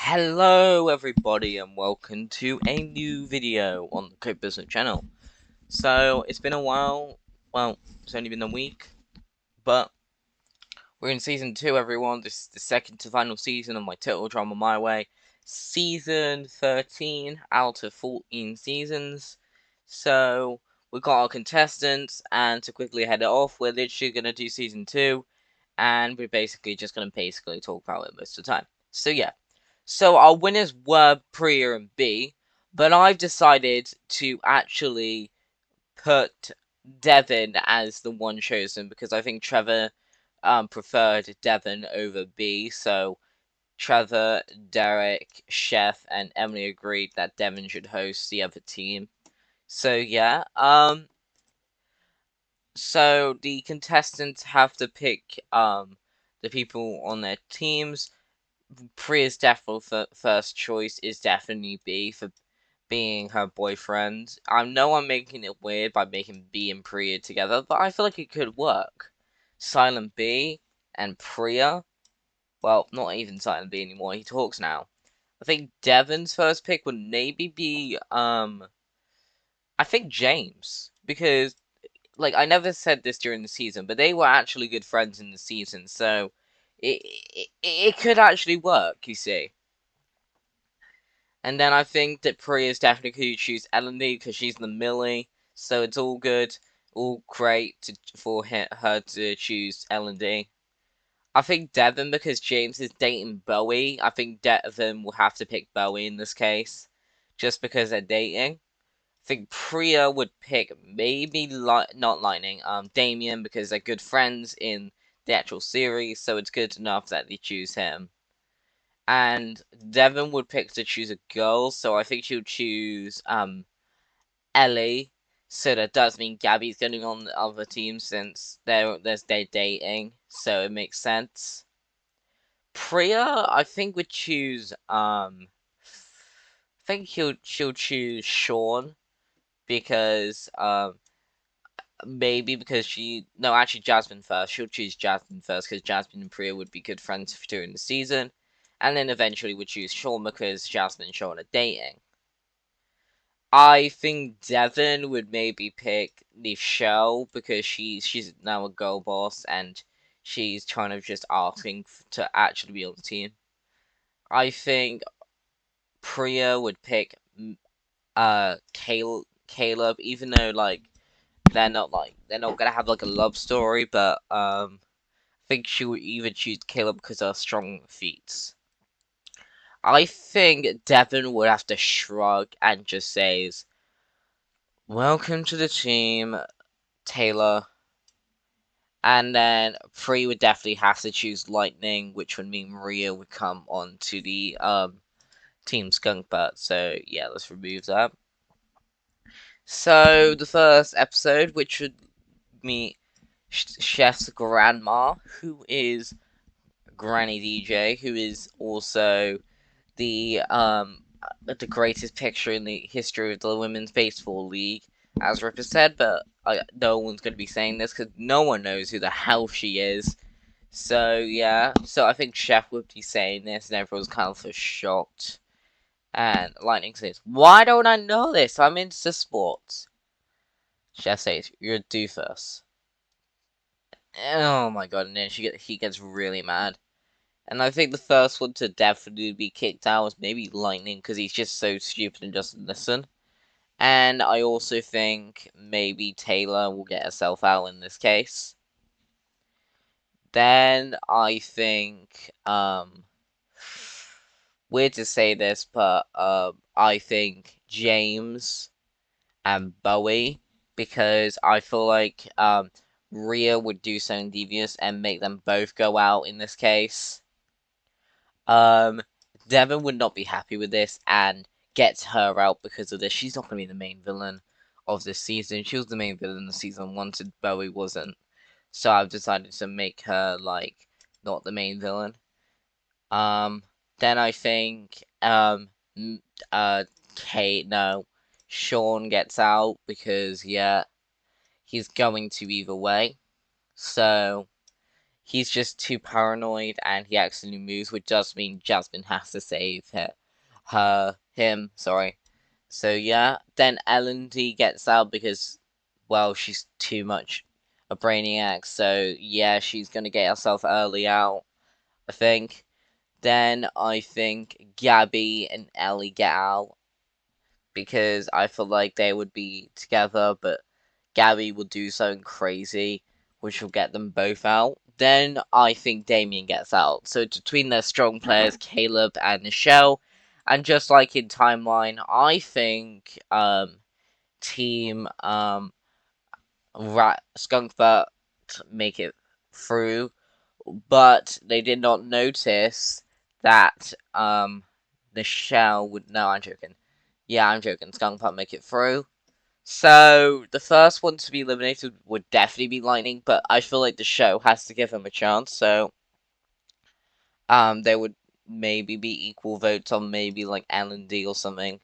Hello everybody and welcome to a new video on the Code Business channel. So it's been a while, well it's only been a week, but we're in season 2 everyone. This is the second to final season of my Total Drama My Way. Season 13 out of 14 seasons. So we've got our contestants, and to quickly head it off, we're literally going to do season 2, and we're basically just going to talk about it most of the time. So yeah. So our winners were Priya and B, but I've decided to actually put Devon as the one chosen because I think Trevor preferred Devon over B. So Trevor, Derek, Chef, and Emily agreed that Devon should host the other team. So yeah, so the contestants have to pick the people on their teams. Priya's definitely first choice is definitely B for being her boyfriend. I know I'm making it weird by making B and Priya together, but I feel like it could work. Silent B and Priya. Well, not even Silent B anymore. He talks now. I think Devon's first pick would maybe be I think James, because I never said this during the season, but they were actually good friends in the season, so it could actually work. You see. And then I think that Priya's definitely could choose Elodie because she's the Millie, so it's all good, all great for her to choose Elodie. I think Devon, because James is dating Bowie, I think Devon will have to pick Bowie in this case, just because they're dating. I think Priya would pick maybe not Lightning, Damien, because they're good friends in the actual series, so it's good enough that they choose him. And Devon would pick to choose a girl, so I think she would choose Ellie. So that does mean Gabby's getting on the other team since they're dating, so it makes sense. Priya, I think would choose I think she'll choose Sean because maybe because actually Jasmine first. She'll choose Jasmine first because Jasmine and Priya would be good friends during the season, and then eventually would choose Sean because Jasmine and Sean are dating. I think Devon would maybe pick Nichelle because she's now a girl boss and she's kind of just asking to actually be on the team. I think Priya would pick Caleb, even though they're not gonna have like a love story, but I think she would even choose Caleb because of strong feats. I think Devon would have to shrug and just says, "Welcome to the team, Taylor." And then Free would definitely have to choose Lightning, which would mean Maria would come on to the Team Skunk Butt. So yeah, let's remove that. So the first episode, which would meet Chef's grandma, who is Granny DJ, who is also the greatest picture in the history of the Women's Baseball League, as Ripper said, but no one's going to be saying this because no one knows who the hell she is. So yeah, so I think Chef would be saying this, and everyone's kind of shocked. And Lightning says, "Why don't I know this? I'm into sports." Chef says, "You're a doofus." Oh my god! And then he gets really mad. And I think the first one to definitely be kicked out was maybe Lightning because he's just so stupid and doesn't listen. And I also think maybe Taylor will get herself out in this case. Then I think weird to say this, but I think James and Bowie because I feel like Rhea would do something devious and make them both go out in this case. Um, Devon would not be happy with this and gets her out because of this. She's not going to be the main villain of this season. She was the main villain in the season one, so Bowie wasn't. So I've decided to make her not the main villain. Um, then I think Kate no, Sean gets out because yeah, he's going to either way. So he's just too paranoid and he accidentally moves, which does mean Jasmine has to save him. Sorry. So yeah, then L&D gets out because, well, she's too much a brainiac. So yeah, she's gonna get herself early out, I think. Then I think Gabby and Ellie get out because I feel like they would be together, but Gabby will do something crazy, which will get them both out. Then I think Damien gets out. So between their strong players, Caleb and Michelle, and just like in timeline, I think team Rat Skunkbutt make it through, but they did not notice that Michelle would. No, I'm joking. Yeah, I'm joking. Skunkbutt make it through. So the first one to be eliminated would definitely be Lightning, but I feel like the show has to give him a chance. So there would maybe be equal votes on maybe like L&D or something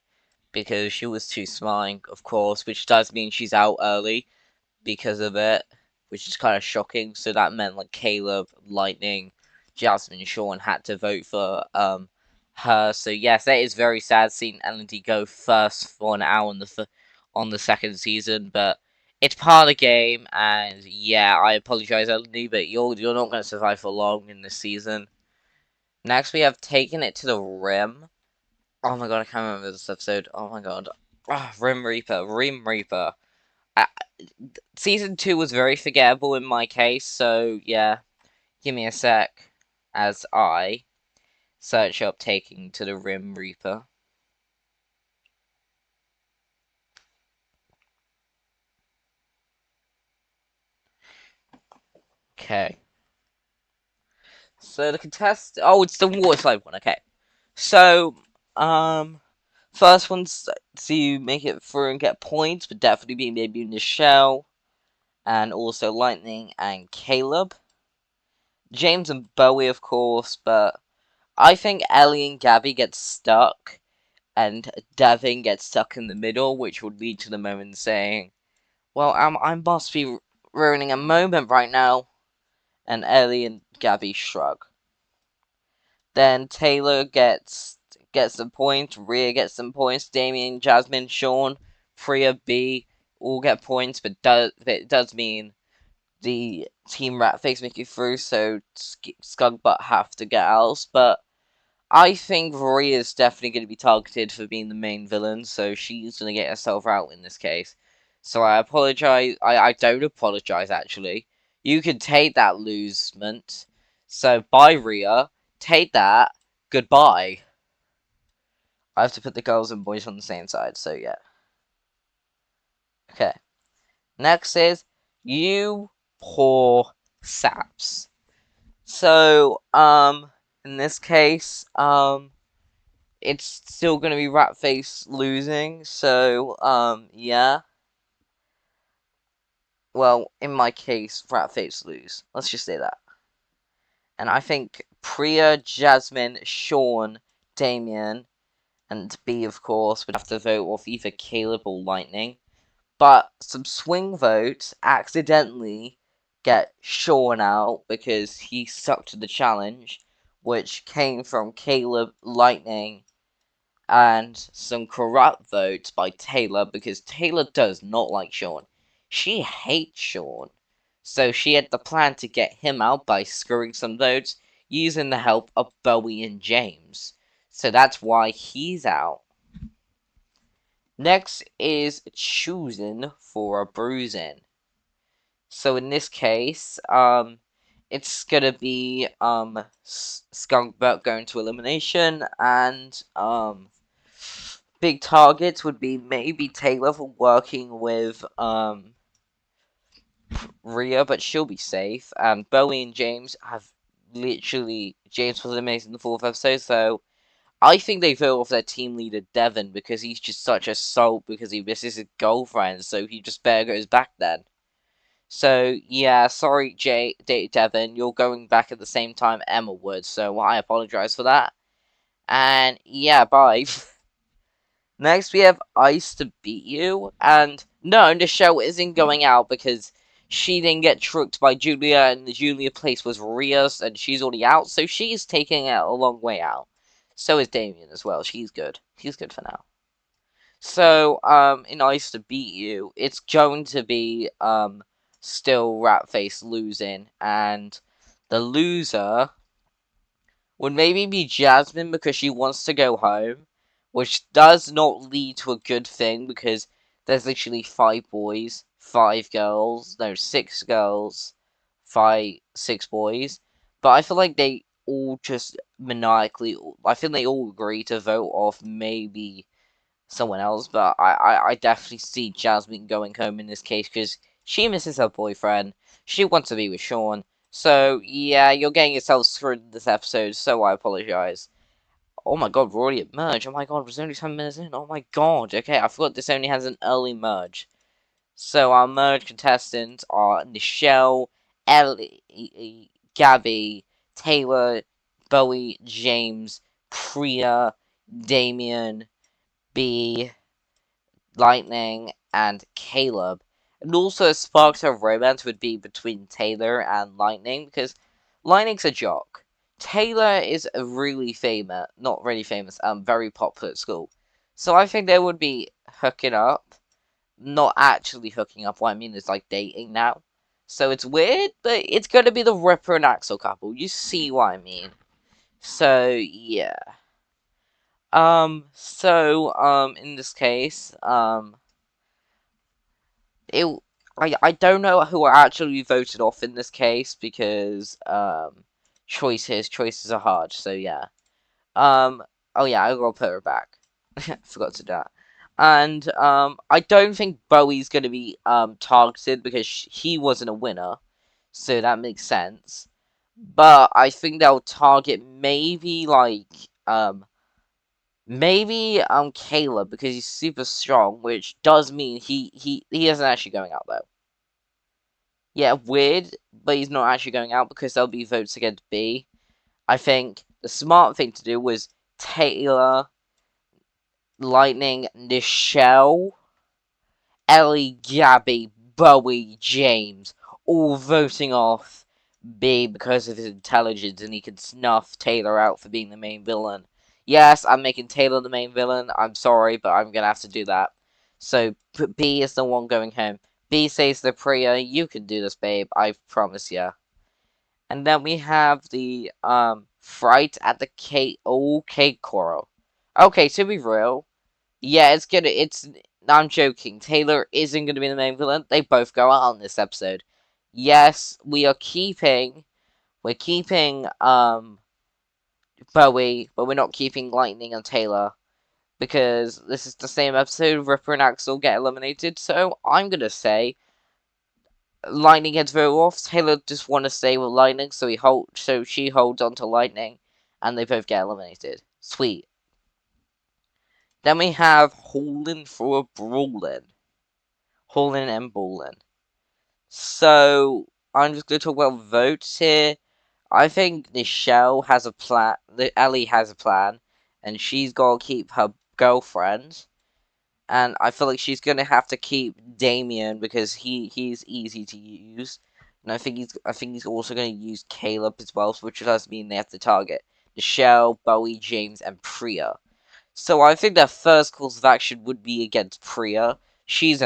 because she was too smiling, of course, which does mean she's out early because of it, which is kind of shocking. So that meant like Caleb, Lightning, Jasmine, Sean had to vote for her. So yes, that is very sad seeing L&D go first for an hour on the second season, but it's part of the game. And yeah, I apologize, L&D, but you're not going to survive for long in this season. Next, we have Taken It to the Rim. Oh my god, I can't remember this episode. Oh my god. Rim Reaper. Rim Reaper. I, Season 2 was very forgettable in my case, so yeah, give me a sec as I search up Taking to the Rim Reaper. Okay. So the contest. Oh, it's the water slide one. Okay. So, first one's to make it through and get points, but definitely be maybe Michelle, and also Lightning and Caleb. James and Bowie, of course, but I think Ellie and Gabby get stuck, and Devin gets stuck in the middle, which would lead to the moment saying, "Well, I must be ruining a moment right now," and Ellie and Gabby shrug. Then Taylor gets some points, Rhea gets some points, Damien, Jasmine, Sean, Priya, B all get points, but it does mean the Team Ratface make it through, so Skunkbutt have to get out. But I think Rory is definitely going to be targeted for being the main villain, so she's going to get herself out in this case. So I apologize. I don't apologize, actually. You can take that losement. So bye, Rhea. Take that. Goodbye. I have to put the girls and boys on the same side, so yeah. Okay. Next is you poor saps. So, in this case, it's still gonna be Ratface losing, so, yeah. Well, in my case, Ratface lose. Let's just say that. And I think Priya, Jasmine, Sean, Damien, and B, of course, would have to vote off either Caleb or Lightning. But some swing votes accidentally get Sean out because he stuck to the challenge, which came from Caleb, Lightning, and some corrupt votes by Taylor because Taylor does not like Sean. She hates Sean. So she had the plan to get him out by screwing some votes using the help of Bowie and James. So that's why he's out. Next is choosing for a bruising. So in this case, it's gonna be Skunkbutt going to elimination, and big targets would be maybe Taylor for working with Rhea, but she'll be safe. And Bowie and James have literally James was eliminated in the fourth episode, so I think they vote off their team leader Devon because he's just such a salt because he misses his girlfriend, so he just better goes back then. So yeah, sorry, Devon, you're going back at the same time Emma would, so I apologize for that. And yeah, bye. Next we have Ice to beat you, and no, the show isn't going out because she didn't get tricked by Julia, and the Julia place was Ria's, and she's already out, so she's taking it a long way out. So is Damien as well. She's good. She's good for now. So, in Ice to Beat You, it's going to be, still Ratface losing, and the loser would maybe be Jasmine because she wants to go home, which does not lead to a good thing because there's literally 5 boys, 5 girls, no, 6 girls, 6 boys. But I feel like they all just maniacally, I think they all agree to vote off maybe someone else, but I definitely see Jasmine going home in this case because she misses her boyfriend. She wants to be with Sean. So, yeah, you're getting yourself screwed in this episode, so I apologize. Oh my god, we're already at merge. Oh my god, we're only 10 minutes in. Oh my god. Okay, I forgot this only has an early merge. So, our merge contestants are Nichelle, Ellie, Gabby, Taylor, Bowie, James, Priya, Damien, B, Lightning, and Caleb. And also, sparks of romance would be between Taylor and Lightning, because Lightning's a jock. Taylor is a really famous, not really famous, very popular at school. So I think they would be hooking up. Not actually hooking up, what I mean is like dating now. So it's weird, but it's gonna be the Ripper and Axel couple. You see what I mean. So, yeah. In this case, it I don't know who actually voted off in this case because choices are hard. So yeah. Um oh yeah, I gotta put her back. Forgot to do that. And I don't think Bowie's gonna be targeted because he wasn't a winner, so that makes sense. But I think they'll target maybe Caleb because he's super strong, which does mean he isn't actually going out though. Yeah, weird, but he's not actually going out because there'll be votes against B. I think the smart thing to do was Taylor, Lightning, Nichelle, Ellie, Gabby, Bowie, James, all voting off B because of his intelligence and he can snuff Taylor out for being the main villain. Yes, I'm making Taylor the main villain. I'm sorry, but I'm gonna have to do that. So B is the one going home. B says to Priya, "You can do this, babe. I promise ya." And then we have the fright at the cake. Oh, cake coral. Okay, to be real, yeah, it's. I'm joking. Taylor isn't gonna be the main villain. They both go out in this episode. Yes, we're keeping Bowie, but we're not keeping Lightning and Taylor because this is the same episode. Ripper and Axel get eliminated, so I'm gonna say Lightning gets voted off. Taylor just want to stay with Lightning, so she holds on to Lightning, and they both get eliminated. Sweet. Then we have Hauling for a Brawlin'. Hauling and Brawlin'. So I'm just gonna talk about votes here. I think Nichelle has a plan. Ellie has a plan, and she's gotta keep her girlfriend. And I feel like she's gonna have to keep Damien because he's easy to use. And I think he's also gonna use Caleb as well, which does mean they have to target Nichelle, Bowie, James, and Priya. So I think their first course of action would be against Priya. She's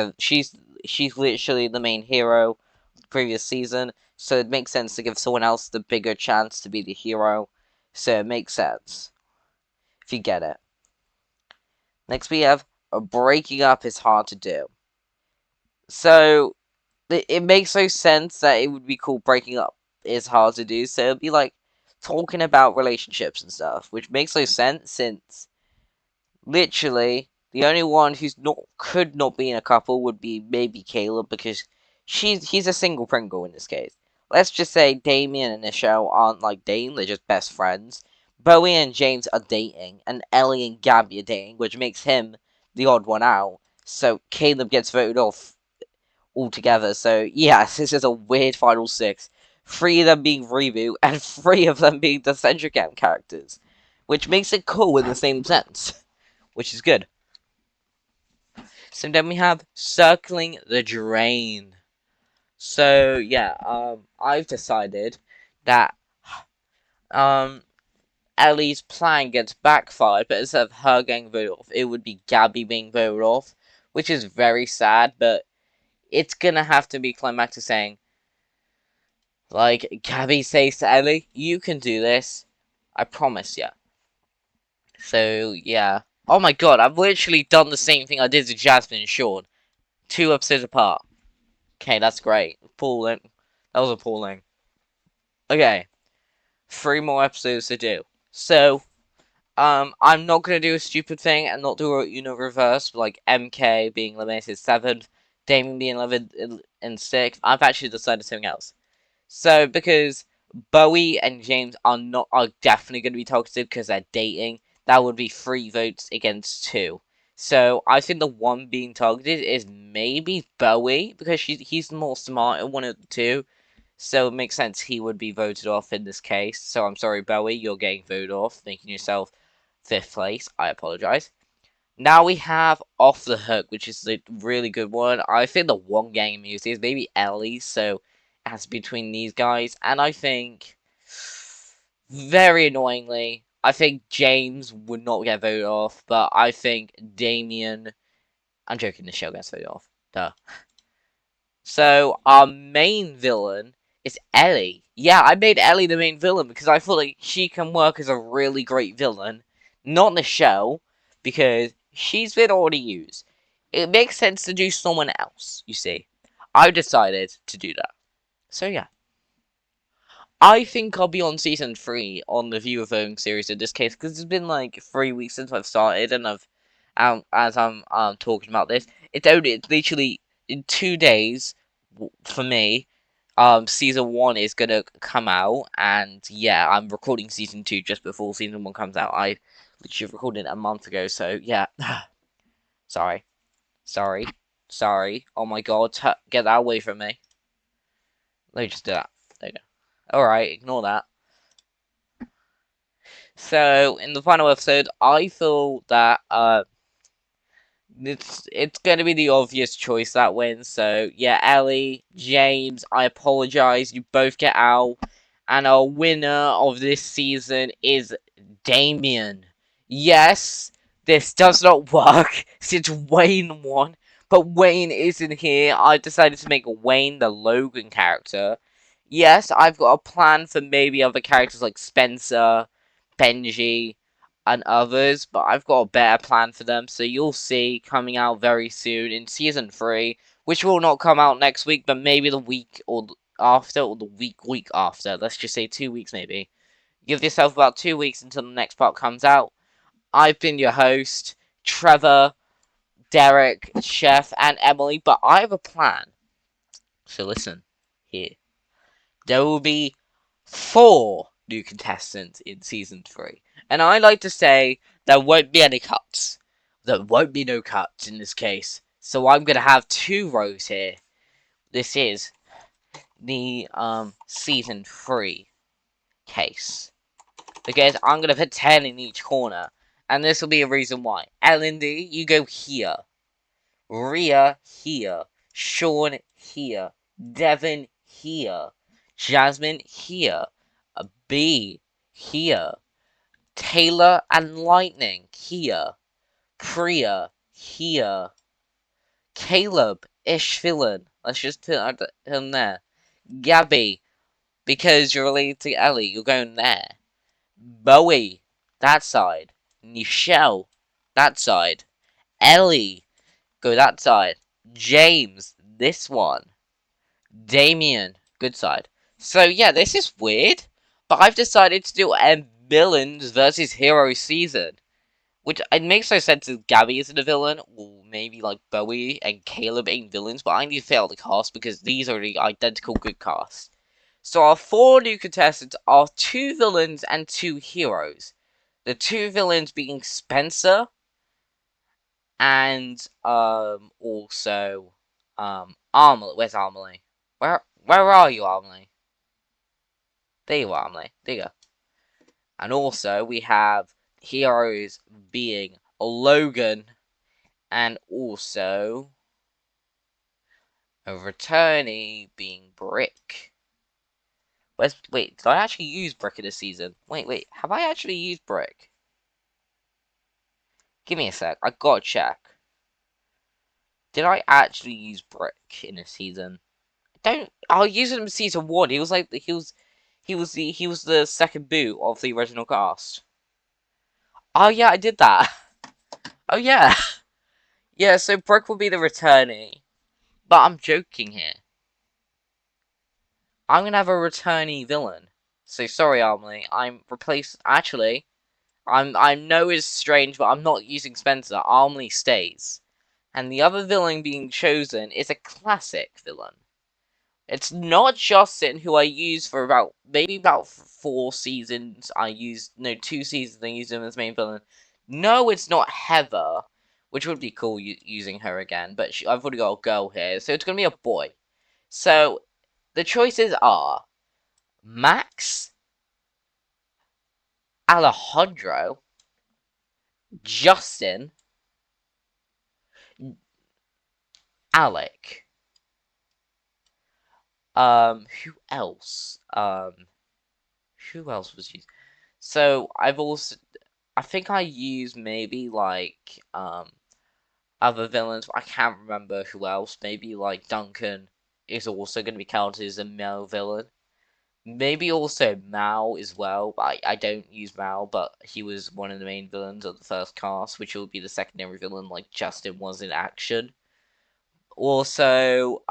literally the main hero of the previous season, so it makes sense to give someone else the bigger chance to be the hero. So it makes sense if you get it. Next we have breaking up is hard to do. So it makes no sense that it would be called breaking up is hard to do. So it'd be like talking about relationships and stuff, which makes no sense since literally the only one who's not could not be in a couple would be maybe Caleb because he's a single Pringle in this case. Let's just say Damien and Nichelle aren't like dating; they're just best friends. Bowie and James are dating, and Ellie and Gabby are dating, which makes him the odd one out. So Caleb gets voted off altogether. So yes, this is a weird final six. 3 of them being Reboot, and 3 of them being the Centric Camp characters, which makes it cool in the same sense, which is good. So then we have Circling the Drain. So yeah, I've decided that um Ellie's plan gets backfired, but instead of her getting voted off, it would be Gabby being voted off, which is very sad. But it's gonna have to be climactic saying, like, Gabby says to Ellie, "You can do this, I promise ya." So yeah. Oh my god, I've literally done the same thing I did to Jasmine and Sean, 2 episodes apart. Okay, that's great. Appalling. That was appalling. Okay, 3 more episodes to do. So, I'm not gonna do a stupid thing and not do a reverse, like MK being eliminated 7th, Damien being 11th and 6th. I've actually decided something else. So, because Bowie and James are definitely going to be targeted because they're dating, that would be 3 votes against 2. So, I think the one being targeted is maybe Bowie because he's the more smarter one of the two. So, it makes sense he would be voted off in this case. So, I'm sorry, Bowie, you're getting voted off, making yourself 5th place. I apologize. Now we have Off the Hook, which is a really good one. I think the one getting immunity is maybe Ellie, so it has to be between these guys. And I think, very annoyingly, I think James would not get voted off, but I think Damien. I'm joking, the show gets voted off. Duh. So, our main villain is Ellie. Yeah, I made Ellie the main villain because I feel like she can work as a really great villain. Not in the show, because she's been already used. It makes sense to do someone else, you see. I decided to do that. So, yeah. I think I'll be on season 3 on the Viewer Voting series in this case, because it's been like 3 weeks since I've started, and as I'm talking about this, it's literally in 2 days for me. Season 1 is gonna come out, and yeah, I'm recording season 2 just before season 1 comes out. I literally recorded it a month ago, so yeah. sorry, sorry, sorry. Oh my god, get that away from me. Let me just do that. There you go. Alright, ignore that. So in the final episode, I feel that it's gonna be the obvious choice that wins. So yeah, Ellie, James, I apologize. You both get out, and our winner of this season is Damien. Yes, this does not work since Wayne won, but Wayne isn't here. I decided to make Wayne the Logan character. Yes, I've got a plan for maybe other characters like Spencer, Benji, and others, but I've got a better plan for them, so you'll see coming out very soon in season 3, which will not come out next week, but maybe the week or after, or the week after. Let's just say 2 weeks, maybe. Give yourself about 2 weeks until the next part comes out. I've been your host, Trevor, Derek, Chef, and Emily, but I have a plan. So listen, here. There will be 4 new contestants in season 3. And I like to say there won't be any cuts. There won't be no cuts in this case. So I'm gonna have 2 rows here. This is the season 3 case. Because I'm gonna put 10 in each corner. And this will be a reason why. Lindy, you go here. Rhea here. Sean here. Devin here. Jasmine here. B here. Taylor and Lightning here. Priya here. Caleb ish villain. Let's just put him there. Gabby, because you're related to Ellie, you're going there. Bowie, that side. Nichelle, that side. Ellie, go that side. James, this one. Damien, good side. So yeah, this is weird, but I've decided to do a villains versus heroes season. Which it makes no sense if Gabby isn't a villain, or maybe like Bowie and Caleb ain't villains, but I need to fail the cast because these are the identical good casts. So our 4 new contestants are 2 villains and 2 heroes. The 2 villains being Spencer and also Armley. Where's Armley? Where are you, Armley? There you are, Armley. There you go. And also we have heroes being Logan and also A returnee being Brick. Wait, did I actually use Brick in this season? Wait, have I actually used Brick? Give me a sec, I gotta check. Did I actually use Brick in this season? I'll use him in season 1. He was like, he was the second boot of the original cast. Oh yeah, I did that. Oh yeah. Yeah, so Brick will be the returnee. But I'm joking here. I'm gonna have a returnee villain. So sorry, Armley. I know it's strange, but I'm not using Spencer. Armley stays. And the other villain being chosen is a classic villain. It's not Justin, who I used for maybe about 4 seasons. 2 seasons I used him as main villain. No, it's not Heather, which would be cool using her again, but I've already got a girl here, so it's gonna be a boy. So, the choices are Max, Alejandro, Justin, Alec. Who else? Who else was used? So I think I used maybe like other villains. I can't remember who else. Maybe like Duncan is also going to be counted as a male villain. Maybe also Mao as well. I don't use Mao, but he was one of the main villains of the first cast, which will be the secondary villain, like Justin was in action. Also,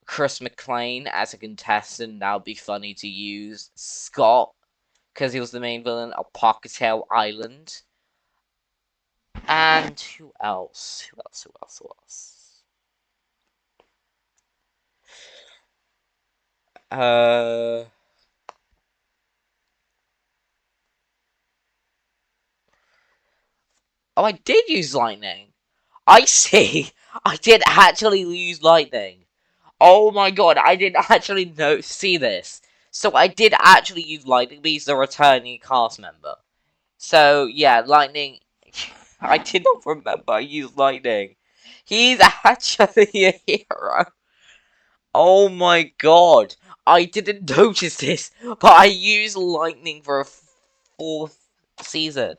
Chris McClane as a contestant. That would be funny to use. Scott, because he was the main villain of Pocket Tail Island. And who else? Who else? Uh. Oh, I did use lightning. I see. I did actually use lightning. Oh my god, I didn't actually see this. So I did actually use lightning, but he's the returning cast member. So yeah, lightning. I did not remember I used lightning. He's actually a hero. Oh my god. I didn't notice this, but I used lightning for a 4th season.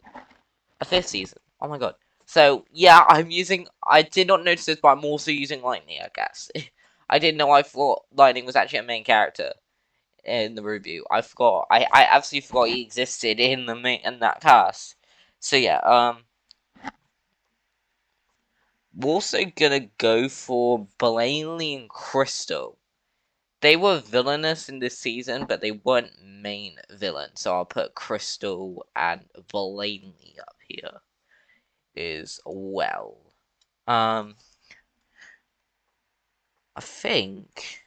A 5th season. Oh my god. So, yeah, I did not notice this, but I'm also using lightning, I guess. I didn't know, I thought lightning was actually a main character in the review. I absolutely forgot he existed in that cast. So, yeah, we're also gonna go for Blaney and Crystal. They were villainous in this season, but they weren't main villains. So I'll put Crystal and Blaney up here as well. I think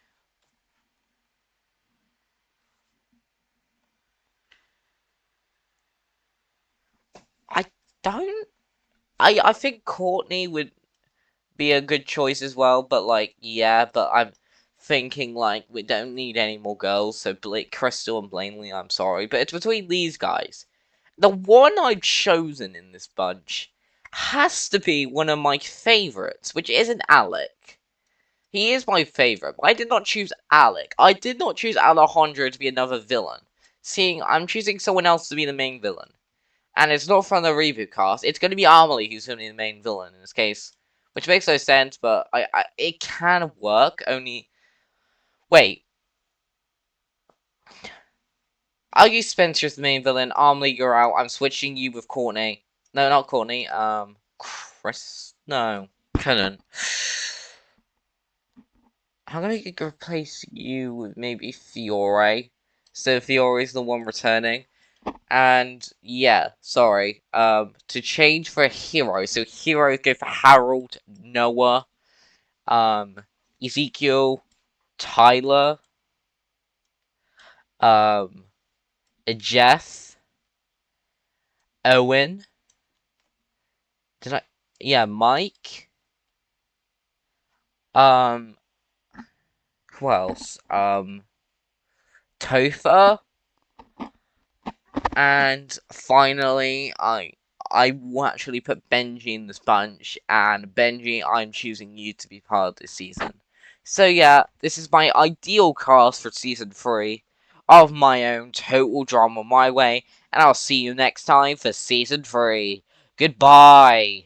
I don't. I think Courtney would be a good choice as well, but like yeah, but I'm thinking like we don't need any more girls, so Crystal and Blaney, I'm sorry, but it's between these guys. The one I've chosen in this bunch has to be one of my favorites, which isn't Alec. He is my favorite, but I did not choose Alec. I did not choose Alejandro to be another villain. Seeing I'm choosing someone else to be the main villain. And it's not from the reboot cast. It's going to be Amelie who's going to be the main villain in this case. Which makes no sense, but it can work, only... Wait. I'll use Spencer as the main villain. Amelie, you're out. I'm switching you with Courtney. No, not Courtney. Chris... No. Couldn't. I'm going to replace you with maybe Fiore. So Fiore's the one returning. And yeah, sorry. To change for a hero, so heroes go for Harold, Noah, Ezekiel, Tyler, um, Jeff, Owen. Did I? Yeah, Mike. Um, who else? Topher. And finally, I will actually put Benji in this bunch, and Benji, I'm choosing you to be part of this season. So yeah, this is my ideal cast for season 3 of my own Total Drama My Way, and I'll see you next time for season 3. Goodbye!